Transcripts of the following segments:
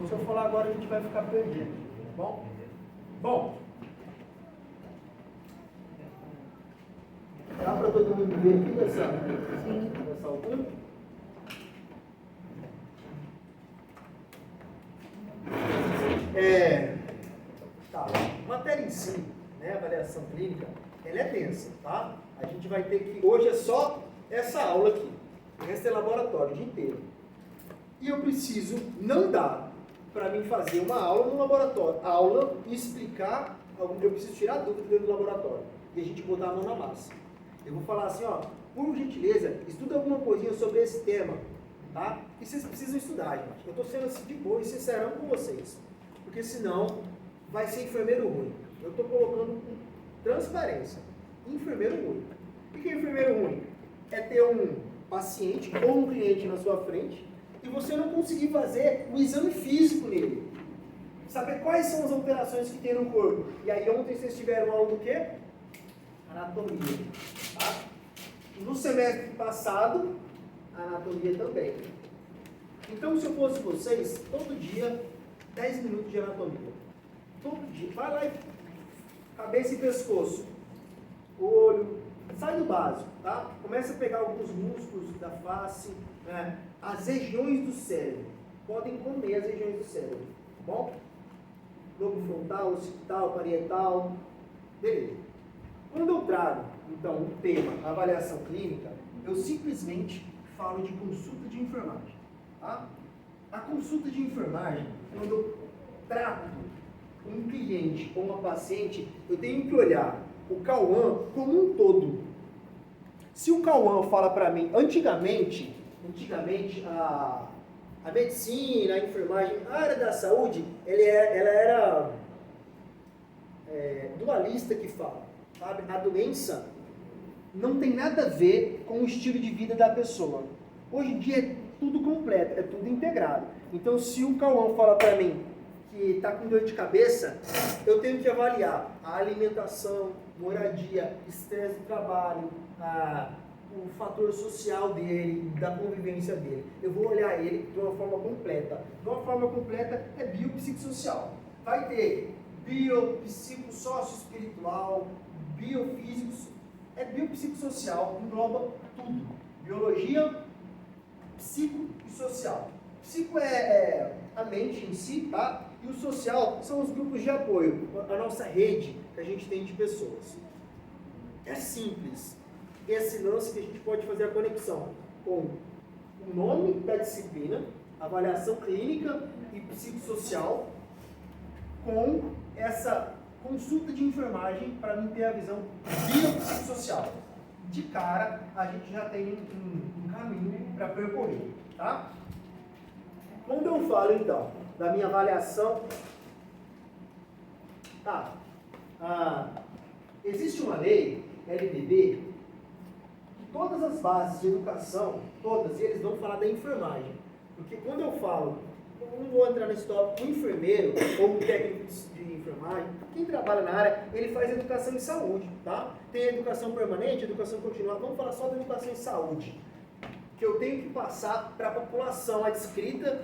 Se eu falar agora, a gente vai ficar perdido, tá bom? Bom, dá para todo mundo ver aqui nessa altura? Tá. Matéria em si, né, avaliação clínica, ela é densa, tá? A gente vai ter que, hoje é só essa aula aqui, o resto é laboratório o dia inteiro. E eu preciso, não dá para mim fazer uma aula no laboratório, aula e explicar, eu preciso tirar dúvida dentro do laboratório e a gente botar a mão na massa. Eu vou falar assim, ó, por gentileza, estuda alguma coisinha sobre esse tema, tá? E vocês precisam estudar, gente. Eu estou sendo assim de boa e sincerão com vocês, porque senão vai ser enfermeiro ruim. Eu estou colocando com transparência, enfermeiro ruim. O que é enfermeiro ruim? É ter um paciente ou um cliente na sua frente e você não conseguir fazer o exame físico nele. Saber quais são as alterações que tem no corpo. E aí ontem vocês tiveram aula do quê? Anatomia. Tá? No semestre passado, anatomia também. Então, se eu fosse vocês, todo dia, 10 minutos de anatomia. Todo dia. Vai lá e cabeça e pescoço. Olho. Sai do básico, tá? Começa a pegar alguns músculos da face, né? As regiões do cérebro. Podem comer as regiões do cérebro, tá bom? Lobo frontal, occipital, parietal. Beleza. Quando eu trago, então, o tema avaliação clínica, eu simplesmente falo de consulta de enfermagem, tá? A consulta de enfermagem, quando eu trato um cliente ou uma paciente, eu tenho que olhar o Cauã como um todo. Se o Cauã fala para mim, antigamente a medicina, a enfermagem, a área da saúde, ela era dualista que fala, sabe? A doença não tem nada a ver com o estilo de vida da pessoa. Hoje em dia é tudo completo, é tudo integrado. Então, se o Cauã fala para mim que está com dor de cabeça, eu tenho que avaliar a alimentação, moradia, estresse do trabalho, o fator social dele, da convivência dele. Eu vou olhar ele de uma forma completa. De uma forma completa é biopsicossocial. Vai ter biopsicossócio-espiritual, biofísico, biopsicossocial, engloba tudo. Biologia, psico e social. Psico é a mente em si, tá? E o social são os grupos de apoio, a nossa rede que a gente tem de pessoas. É simples. Esse lance que a gente pode fazer a conexão com o nome da disciplina, avaliação clínica e psicossocial, com essa consulta de enfermagem para mim ter a visão biopsicossocial. De cara, a gente já tem um caminho para percorrer, tá? Quando eu falo, então, da minha avaliação, existe uma lei, LDB, que todas as bases de educação, todas, eles vão falar da enfermagem. Porque quando eu falo, eu não vou entrar nesse tópico, o enfermeiro ou o técnico de enfermagem, quem trabalha na área, ele faz educação em saúde, tá? Tem educação permanente, educação continuada, vamos falar só da educação em saúde. Que eu tenho que passar para a população adscrita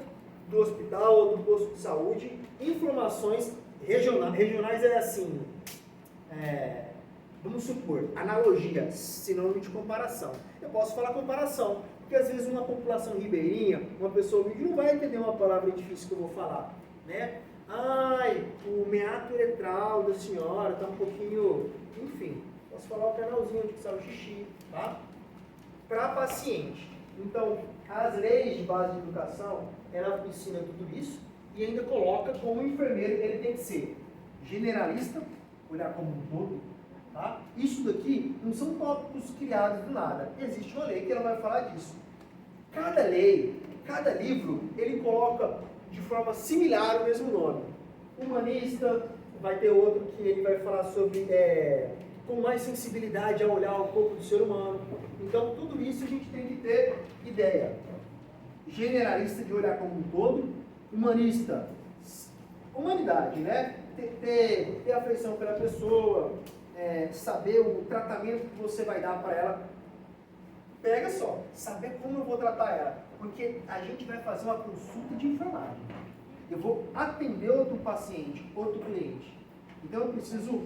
do hospital ou do posto de saúde, informações regionais é assim, vamos supor, analogia, sinônimo de comparação. Eu posso falar comparação, porque às vezes uma população ribeirinha, uma pessoa humilde, não vai entender uma palavra difícil que eu vou falar, né? Ai, o meato uretral da senhora está um pouquinho, enfim, posso falar o canalzinho onde sai o xixi, tá? Para paciente. Então, as leis de base de educação, ela ensina tudo isso e ainda coloca como enfermeiro, ele tem que ser generalista, olhar como um todo, tá? Isso daqui não são tópicos criados do nada. Existe uma lei que ela vai falar disso. Cada lei, cada livro, ele coloca de forma similar o mesmo nome. Humanista, vai ter outro que ele vai falar sobre com mais sensibilidade a olhar o corpo do ser humano. Então, tudo isso a gente tem que ter ideia. Generalista de olhar como um todo, humanista, humanidade, né? Ter afeição pela pessoa, saber o tratamento que você vai dar para ela. Pega só, saber como eu vou tratar ela. Porque a gente vai fazer uma consulta de enfermagem. Eu vou atender outro paciente, outro cliente. Então eu preciso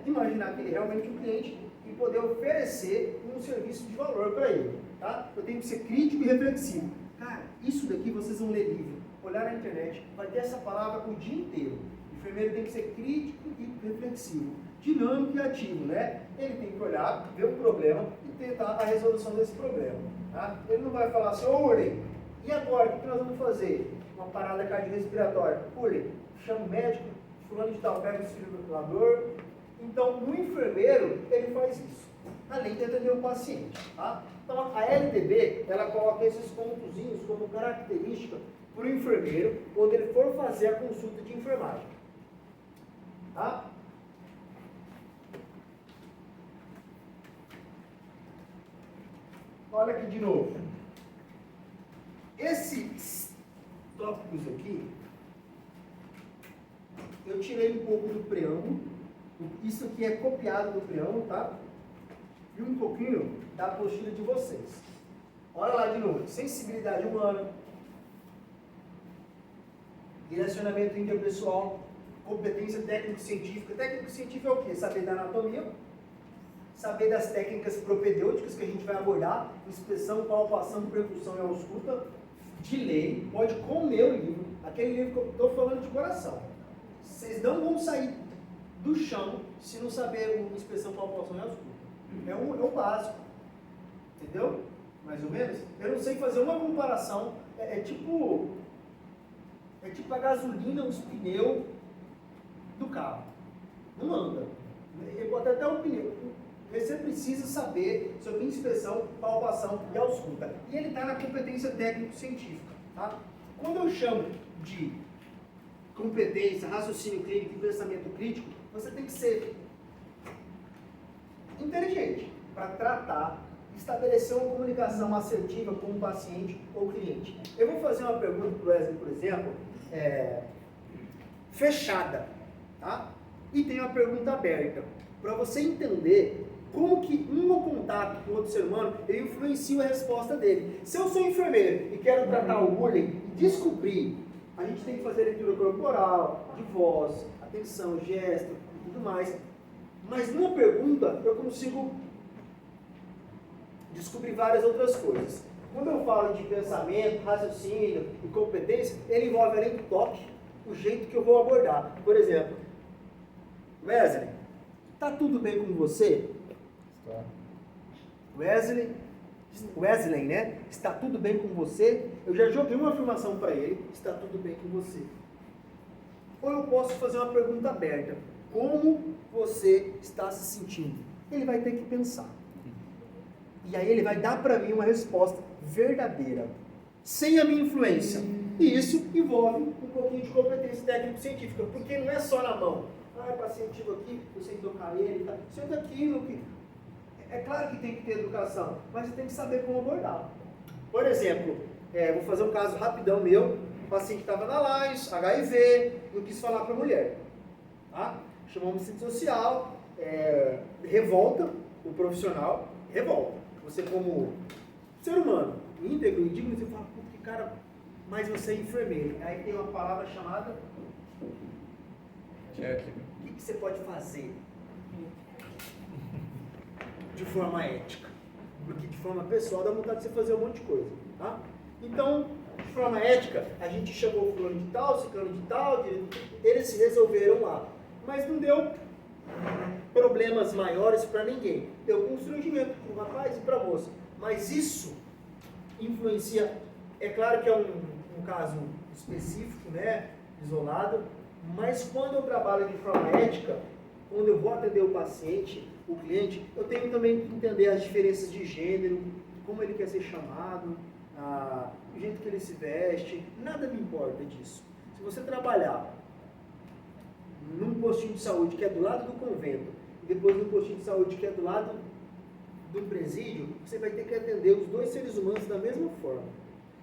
imaginar que ele é realmente um cliente e poder oferecer um serviço de valor para ele. Tá? Eu tenho que ser crítico e reflexivo. Cara, isso daqui vocês vão ler livro, olhar na internet, vai ter essa palavra o dia inteiro. O enfermeiro tem que ser crítico e reflexivo, dinâmico e ativo, né? Ele tem que olhar, ver o problema e tentar a resolução desse problema. Tá? Ele não vai falar assim, ô Urley, e agora, o que nós vamos fazer? Uma parada cardiorrespiratória. Urley, chama o médico, fulano de tal, pega o desfibrilador. Então, o enfermeiro, ele faz isso, além de atender o paciente. Tá? Então, a LTB, ela coloca esses pontozinhos como característica para o enfermeiro, quando ele for fazer a consulta de enfermagem. Tá? Olha aqui de novo. Esses tópicos aqui, eu tirei um pouco do preâmbulo. Isso aqui é copiado do preâmbulo, tá? E um pouquinho da apostila de vocês. Olha lá de novo. Sensibilidade humana, direcionamento interpessoal, competência técnico-científica. Técnico-científico é o quê? Saber da anatomia, saber das técnicas propedêuticas que a gente vai abordar, inspeção, palpação, percussão e ausculta, de lei, pode comer o livro, aquele livro que eu estou falando de coração. Vocês não vão sair do chão se não saber inspeção, palpação e ausculta. É o básico, entendeu? Mais ou menos. Eu não sei fazer uma comparação, é tipo a gasolina, os pneus do carro. Não anda. Eu boto até o pneu. Você precisa saber sobre inspeção, palpação e ausculta. E ele está na competência técnico-científica. Tá? Quando eu chamo de competência, raciocínio clínico e pensamento crítico, você tem que ser inteligente para tratar, estabelecer uma comunicação assertiva com o paciente ou cliente. Eu vou fazer uma pergunta para o Wesley, por exemplo, fechada, tá? E tem uma pergunta aberta, para você entender como que um contato com outro ser humano ele influencia a resposta dele. Se eu sou enfermeiro e quero tratar o bullying e descobrir, a gente tem que fazer leitura corporal, de voz, atenção, gesto e tudo mais. Mas numa pergunta eu consigo descobrir várias outras coisas. Quando eu falo de pensamento, raciocínio e competência, ele envolve além do toque, o jeito que eu vou abordar. Por exemplo, Wesley, tá tudo bem com você? Está. Wesley, né? Está tudo bem com você? Eu já joguei uma afirmação para ele, está tudo bem com você. Ou eu posso fazer uma pergunta aberta. Como você está se sentindo? Ele vai ter que pensar. E aí ele vai dar para mim uma resposta verdadeira, sem a minha influência. E isso envolve um pouquinho de competência técnico-científica, porque não é só na mão. Paciente chegou aqui, eu sei tocar ele, tá? Isso é daquilo que... É claro que tem que ter educação, mas você tem que saber como abordar. Por exemplo, vou fazer um caso rapidão meu. O paciente estava na laje, HIV, não quis falar para a mulher. Tá? Chamou uma assistente social, revolta o profissional, revolta. Você como ser humano, íntegro e digno, você fala, que cara, mas você é enfermeiro. Aí tem uma palavra chamada... O que você pode fazer de forma ética? Porque de forma pessoal dá vontade de você fazer um monte de coisa. Tá? Então, de forma ética, a gente chamou o fulano de tal, ciclano de tal, eles se resolveram lá. Mas não deu problemas maiores para ninguém. Deu constrangimento para o rapaz e para a moça. Mas isso influencia, é claro que é um caso específico, né, isolado, mas quando eu trabalho de forma ética, quando eu vou atender o paciente, o cliente, eu tenho também que entender as diferenças de gênero, como ele quer ser chamado, o jeito que ele se veste, nada me importa disso. Se você trabalhar num postinho de saúde que é do lado do convento, e depois num postinho de saúde que é do lado do presídio, você vai ter que atender os dois seres humanos da mesma forma.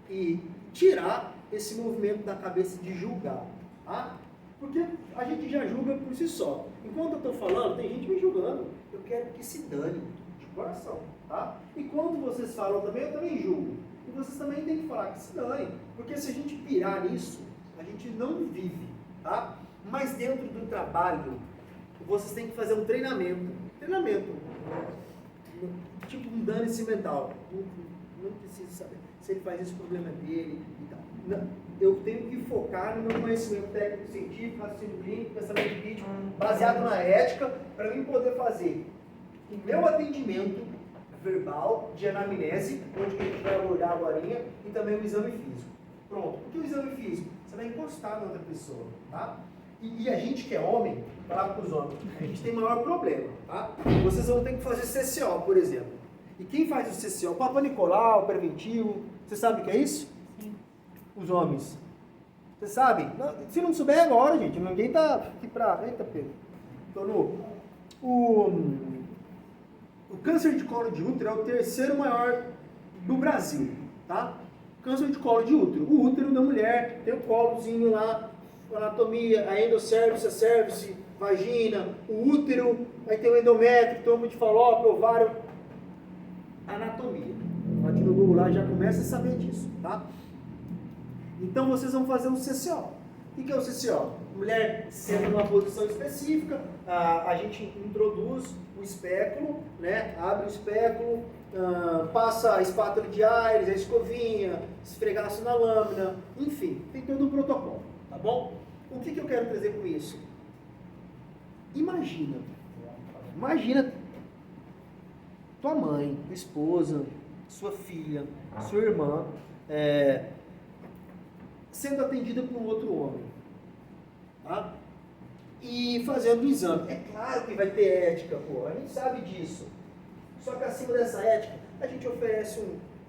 E tirar esse movimento da cabeça de julgar. Tá? Porque a gente já julga por si só. Enquanto eu estou falando, tem gente me julgando. Eu quero que se dane, de coração. Tá? E quando vocês falam também, eu também julgo. E vocês também têm que falar que se dane. Porque se a gente pirar nisso, a gente não vive, tá? Mas dentro do trabalho, vocês têm que fazer um treinamento, tipo um dane-se mental, não precisa saber se ele faz esse problema dele e tal. Não, eu tenho que focar no meu conhecimento técnico-científico, raciocínio clínico, pensamento crítico, baseado na ética, para mim poder fazer o meu atendimento verbal de anamnese, onde a gente vai abordar agora, e também o exame físico. Pronto. Por que o exame físico? Você vai encostar na outra pessoa, tá? E a gente que é homem, falar para os homens, a gente tem maior problema, tá? Vocês vão ter que fazer CCO, por exemplo. E quem faz o CCO? Papa Nicolau, preventivo. Você sabe o que é isso? Sim. Os homens. Você sabe? Se não souber agora, gente, ninguém tá aqui pra... Eita, Pedro. Tô no... O câncer de colo de útero é o terceiro maior do Brasil, tá? Câncer de colo de útero. O útero da mulher tem o colozinho lá, anatomia, a endocérvix, a cérvix, vagina, o útero, aí tem o endométrio, tomo de falópio, ovário, anatomia. Aqui no Google lá já começa a saber disso, tá? Então vocês vão fazer um CCO. O que é o CCO? Mulher sendo numa posição específica, a gente introduz o espéculo, né? Abre o espéculo, passa a espátula de Aires, a escovinha, esfregaço na lâmina, enfim, tem todo um protocolo, tá bom? O que eu quero trazer com isso? Imagina tua mãe, tua esposa, sua filha, sua irmã, sendo atendida por um outro homem, tá? E fazendo o exame. É claro que vai ter ética, pô, a gente sabe disso. Só que acima dessa ética, a gente oferece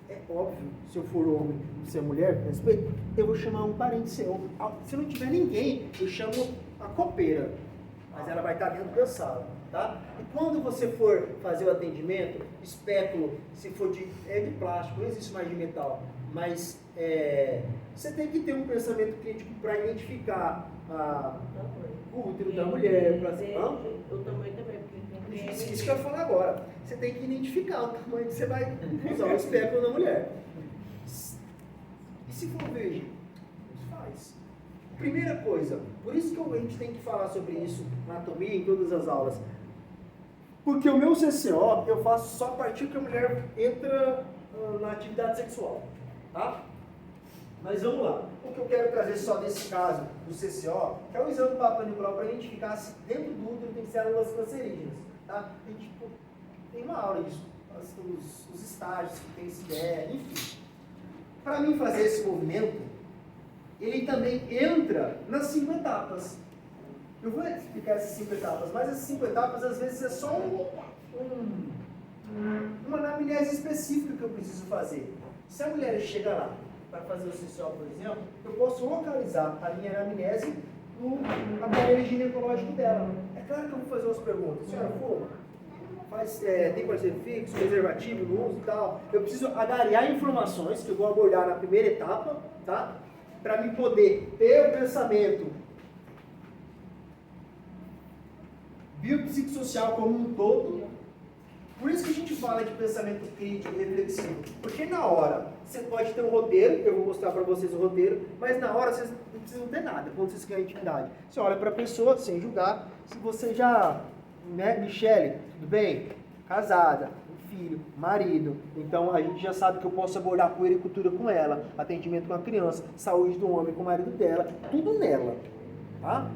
é óbvio, se eu for homem e se é mulher, respeito, eu vou chamar um parente seu. Se não tiver ninguém, eu chamo a copeira, mas ela vai estar dentro da sala, tá? E quando você for fazer o atendimento, espéculo, se for de plástico, não existe mais de metal, mas você tem que ter um pensamento crítico para identificar o útero da mulher, o tamanho também, porque tem isso que eu ia falar agora. Você tem que identificar o tamanho que você vai usar o espéculo na mulher. E se for virgem? Faz. Primeira coisa, por isso que a gente tem que falar sobre isso na anatomia em todas as aulas. Porque o meu CCO eu faço só a partir que a mulher entra na atividade sexual. Tá? Mas vamos lá. O que eu quero trazer só nesse caso do CCO é o exame do Papa Nicolau para identificar se dentro do útero tem células cancerígenas. Tá? A gente tem uma aula disso, os estágios que tem esse enfim. Para mim fazer esse movimento, ele também entra nas 5 etapas. Eu vou explicar essas 5 etapas, mas essas 5 etapas às vezes é só uma anamnese específica que eu preciso fazer. Se a mulher chega lá para fazer o CCO, por exemplo, eu posso localizar a minha anamnese no aparelho ginecológico dela. É claro que eu vou fazer umas perguntas. Senhora, fuma? Tem parceiro fixo, preservativo no uso e tal. Eu preciso agariar informações que eu vou abordar na primeira etapa, tá? Para me poder ter o pensamento biopsicossocial como um todo. Por isso que a gente fala de pensamento crítico, reflexivo. Porque na hora, você pode ter um roteiro, eu vou mostrar para vocês o roteiro, mas na hora vocês não precisam ter nada, quando vocês criam intimidade. Você olha para a pessoa, sem julgar, se você já, né, Michele, tudo bem? Casada, filho, marido, então a gente já sabe que eu posso abordar puericultura com ela, atendimento com a criança, saúde do homem com o marido dela, tudo nela, tá?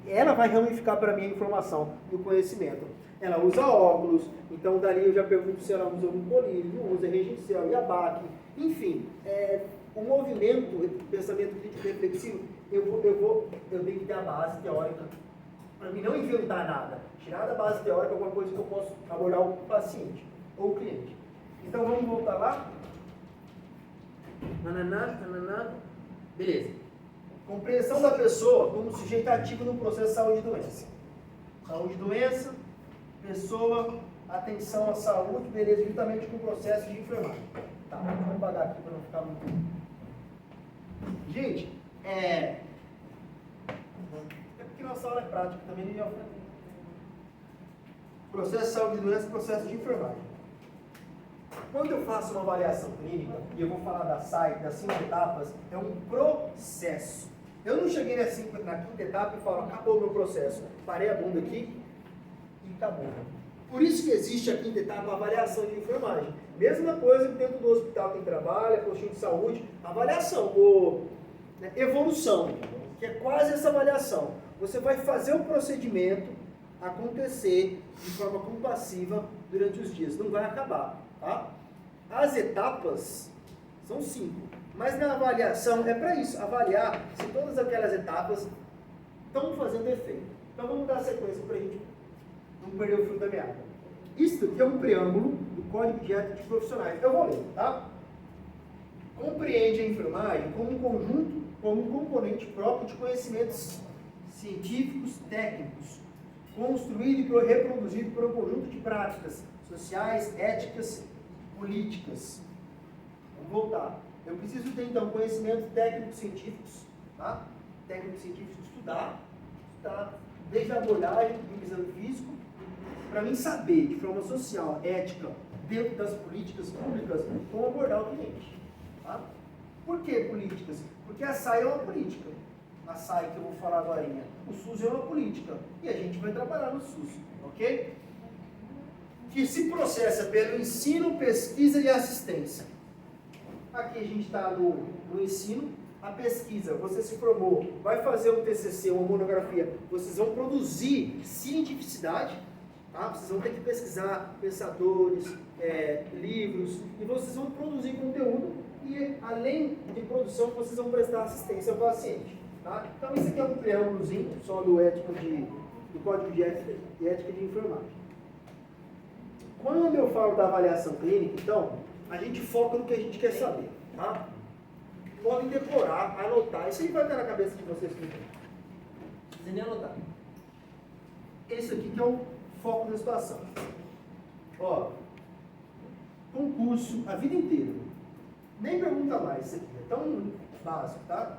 Ela vai ramificar para mim a informação e o conhecimento. Ela usa óculos, então dali eu já pergunto se ela usa um colírio, não usa regencial, iabaque, enfim, o movimento, o pensamento crítico reflexivo, eu tenho que ter a base teórica, para mim não inventar nada, tirar da base teórica alguma coisa que eu posso abordar o paciente ou o cliente. Então vamos voltar lá. Beleza. Compreensão da pessoa como sujeito ativo no processo de saúde e doença. Saúde e doença, pessoa, atenção à saúde, beleza, juntamente com o processo de enfermagem. Tá, vamos apagar aqui para não ficar muito... Gente, é porque nossa aula é prática também, não ia... Processo de saúde e doença, processo de enfermagem. Quando eu faço uma avaliação clínica, e eu vou falar da SAI, das 5 etapas, é um processo. Eu não cheguei na quinta etapa e falo, acabou o meu processo. Parei a bunda aqui e acabou. Por isso que existe a quinta etapa, a avaliação de enfermagem. Mesma coisa que dentro do hospital quem trabalha, postinho de saúde, avaliação, ou evolução, que é quase essa avaliação. Você vai fazer o procedimento acontecer de forma compassiva durante os dias, não vai acabar, tá? As etapas são 5, mas na avaliação é para isso, avaliar se todas aquelas etapas estão fazendo efeito. Então vamos dar sequência para a gente não perder o fio da meada. Isso aqui é um preâmbulo do Código de Ética de Profissionais. Eu vou ler, tá? Compreende a enfermagem como um conjunto, como um componente próprio de conhecimentos científicos, técnicos, construído e reproduzido por um conjunto de práticas sociais, éticas, políticas. Vamos voltar. Eu preciso ter, então, conhecimentos técnicos científicos, tá? Técnicos científicos, estudar, desde a abordagem do exame físico, para mim saber, de forma social, ética, dentro das políticas públicas, como abordar o cliente. Tá? Por que políticas? Porque a SAI é uma política. A SAI que eu vou falar agora, o SUS é uma política. E a gente vai trabalhar no SUS, ok? Que se processa pelo ensino, pesquisa e assistência. Aqui a gente está no ensino. A pesquisa, você se formou, vai fazer um TCC, uma monografia, vocês vão produzir cientificidade, tá? Vocês vão ter que pesquisar pensadores, livros, e vocês vão produzir conteúdo, e além de produção, vocês vão prestar assistência ao paciente. Tá? Então isso aqui é um preâmbulozinho só do Código de Ética de Enfermagem. Quando eu falo da avaliação clínica, então, a gente foca no que a gente quer saber. Tá? Podem decorar, anotar. Isso aí vai estar na cabeça de vocês tudo. Não precisa nem anotar. Esse aqui que é o foco da situação. Ó, concurso a vida inteira. Nem pergunta mais isso aqui. É tão básico, tá?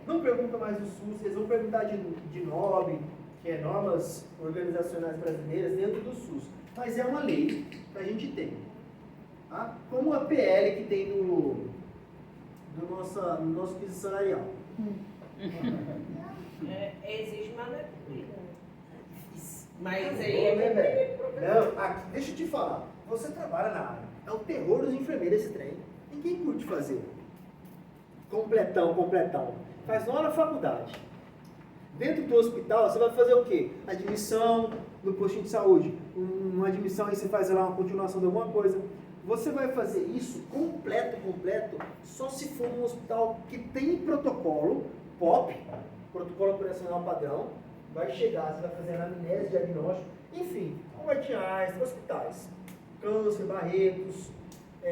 Não pergunta mais do SUS. Eles vão perguntar de NOB, que é Normas Organizacionais Brasileiras, dentro do SUS. Mas é uma lei que a gente tem. Tá? Como a PL que tem no nosso piso salarial. Existe, mas não é cumprida. Mas aí é Não, aqui, deixa eu te falar. Você trabalha na área. É o terror dos enfermeiros esse trem. Ninguém curte fazer. Completão. Faz lá na faculdade. Dentro do hospital, você vai fazer o quê? Admissão no postinho de saúde. Uma admissão aí você faz lá uma continuação de alguma coisa. Você vai fazer isso completo, só se for um hospital que tem protocolo POP, Protocolo Operacional Padrão, vai chegar, você vai fazer anamnese, diagnóstico, enfim, Albert Einstein, hospitais, Câncer, Barretos,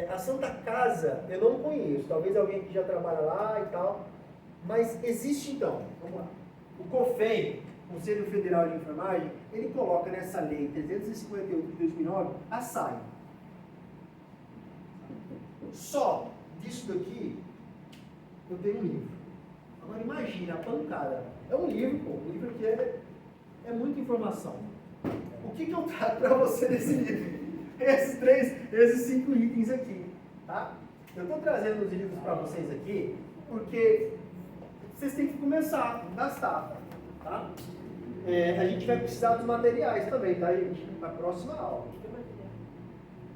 a Santa Casa eu não conheço, talvez alguém que já trabalha lá e tal, mas existe então, vamos lá, o COFEM, Conselho Federal de Enfermagem, ele coloca nessa lei 358 de 2009 a SAI. Só disso daqui, eu tenho um livro. Agora imagina a pancada. É um livro, pô. Um livro que é muita informação. O que eu trago para você nesse livro? Esses 5 itens aqui. Tá? Eu estou trazendo os livros para vocês aqui, porque vocês têm que começar das tapas. Tá? A gente vai precisar dos materiais também, tá, gente? Na próxima aula.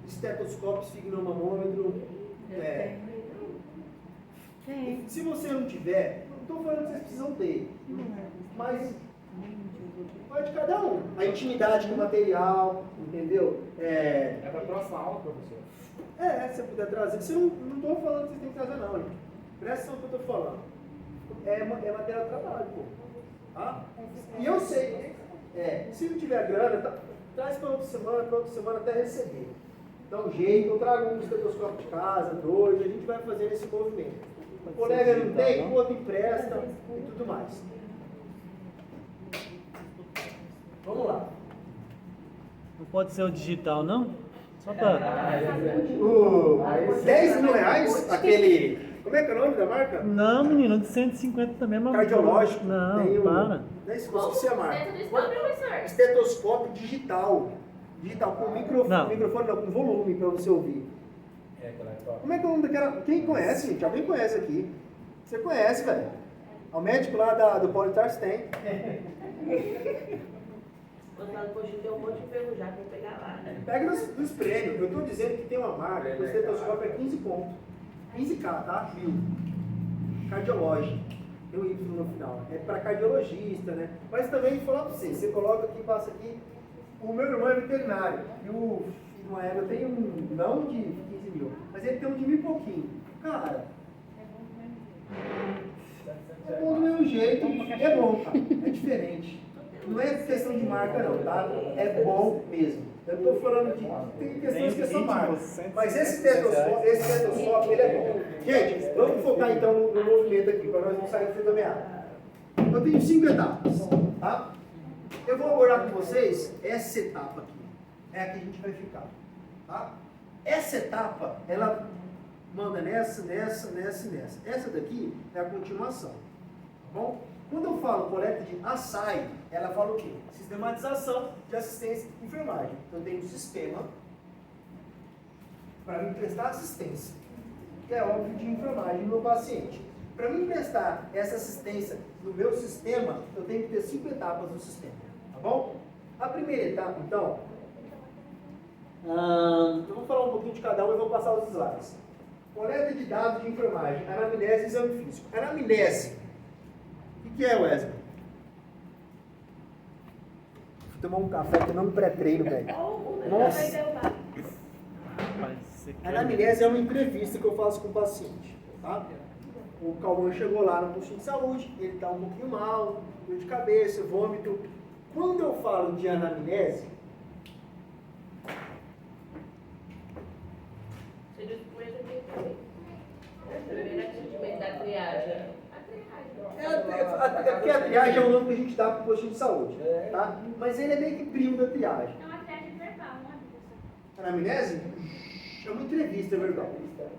Estetoscópio, esfigmonomômetro. Se você não tiver, não estou falando que vocês precisam ter, mas vai de cada um. A intimidade com o material, entendeu? É para a próxima aula, professor. Se você puder trazer. Você não estou falando que vocês têm que trazer, não, gente. Presta atenção no que eu estou falando. É material de trabalho, pô. Tá? E eu sei, se não tiver grana, traz para outra semana até receber. Dá um jeito, eu trago um estetoscópio de casa, 2, a gente vai fazer esse movimento. O colega não tem, o outro empresta e tudo mais. Vamos lá. Não pode ser o digital, não? Só para... R$10.000, aquele... Como é que é o nome da marca? Não, menino, de 150 também é uma... Cardiológico. Não, tem para. Esqueci a marca. professor. Estetoscópio digital. Com microfone não, com volume para você ouvir. Como é que é o nome daquela... Quem conhece, gente? Alguém conhece aqui? Você conhece, velho? Ao médico lá do Paulo Tarso tem. Mas lá depois tem um monte de enferrujado pra pegar lá, né? Pega dos prêmios. Eu estou dizendo que tem uma marca, que o estetoscópio é 15 pontos. 15K, tá? 1000. Cardiológico. Tem um Y no final. É para cardiologista, né? Mas também, vou falar para você coloca aqui, passa aqui. O meu irmão é veterinário. E o filho do Maego tem um, não de 15 mil, mas ele tem um de 1000 e pouquinho. Cara, é bom do mesmo jeito. É bom, cara. É diferente. Não é questão de marca não, tá? É bom mesmo. Eu estou falando de tem questões que são marcas. Mas esse estetoscópio, ele é bom. Gente, vamos focar então no movimento aqui, para nós não sairmos da meada. Eu tenho 5 etapas, tá? Eu vou abordar com vocês essa etapa aqui. É a que a gente vai ficar, tá? Essa etapa, ela manda nessa. Essa daqui é a continuação, tá bom? Quando eu falo coleta de açaí, ela fala o quê? Sistematização de assistência e enfermagem. Então, eu tenho um sistema para me prestar assistência, que é óbvio de enfermagem no meu paciente. Para me prestar essa assistência no meu sistema, eu tenho que ter 5 etapas no sistema, tá bom? A primeira etapa, então, eu vou falar um pouquinho de cada um e vou passar os slides. Coleta de dados de enfermagem, anamnese e exame físico. Anamnese. O que é, Wesley? Vou tomar um café que não pré-treino, velho. Nossa! A anamnese é uma entrevista que eu faço com o paciente, tá? O Cauã chegou lá no postinho de saúde, ele está um pouquinho mal, dor de cabeça, vômito. Quando eu falo de anamnese, Você disse que coisa tem que ter. Primeiro atendimento da triagem. é porque a triagem é o nome que a gente dá para o postinho de saúde, tá? Mas ele é meio que primo da triagem. É uma triagem verbal, não é? Anamnese é uma entrevista verbal,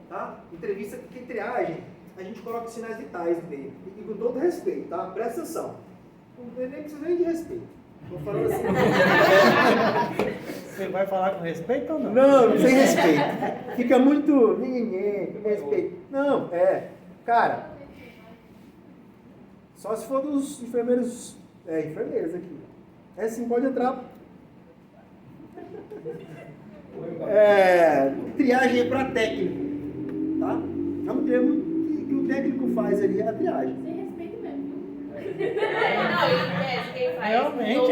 tá? Entrevista, porque triagem, a gente coloca sinais vitais no meio. E com todo respeito, tá? Presta atenção. Não precisa nem de respeito. Estou falando assim. Você vai falar com respeito ou não? Não, sem respeito. Fica muito. Com respeito. Não, cara. Só se for dos enfermeiros. Enfermeiros aqui. Sim, pode entrar. Triagem é para técnico. Tá? É um termo que o técnico faz ali, é a triagem. Sem respeito mesmo. Não, ele quem faz. Realmente,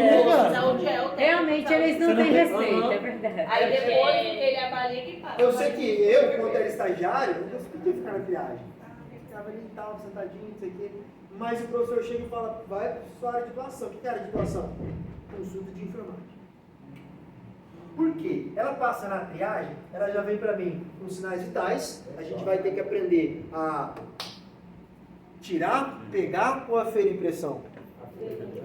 Saúde é o técnico. Realmente eles não têm respeito, é verdade. Aí depois ele avalia que faz. Eu sei que eu, quando era estagiário, eu podia ficar na triagem. Eu ficava ali e tal, sentadinho, não sei o quê. Mas o professor chega e fala, vai para sua área de doação. O que é área de doação? Consulta de enfermagem. Por quê? Ela passa na triagem, ela já vem para mim com sinais vitais. A gente vai ter que aprender a tirar, pegar ou aferir pressão?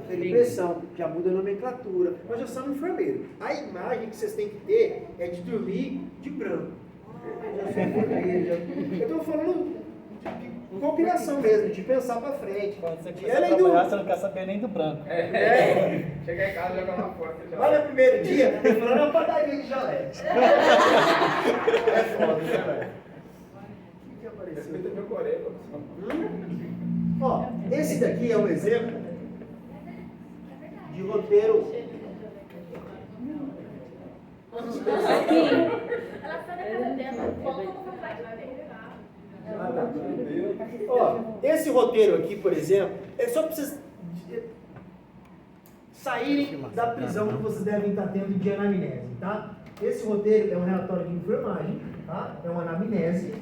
Aferir pressão, já muda a nomenclatura. Nós já somos enfermeiros. A imagem que vocês têm que ter é de dormir de branco. Já sou enfermeiro. Eu estou falando de cocriação mesmo, de pensar para frente. Quando você De começa a trabalhar, você não quer saber nem do branco. Chegar em casa e jogar uma foto. Lá no primeiro dia, eu falando na padaria de Jalete. É foda, né, velho? O que apareceu? Respeita meu coreia, Ó, esse daqui é um exemplo de roteiro. Ela sai da casa dela, volta no complexo dele. Ah, tá. Ó, esse roteiro aqui, por exemplo, é só para vocês saírem da prisão que vocês devem estar tendo de anamnese, tá? Esse roteiro é um relatório de enfermagem, tá? É uma anamnese.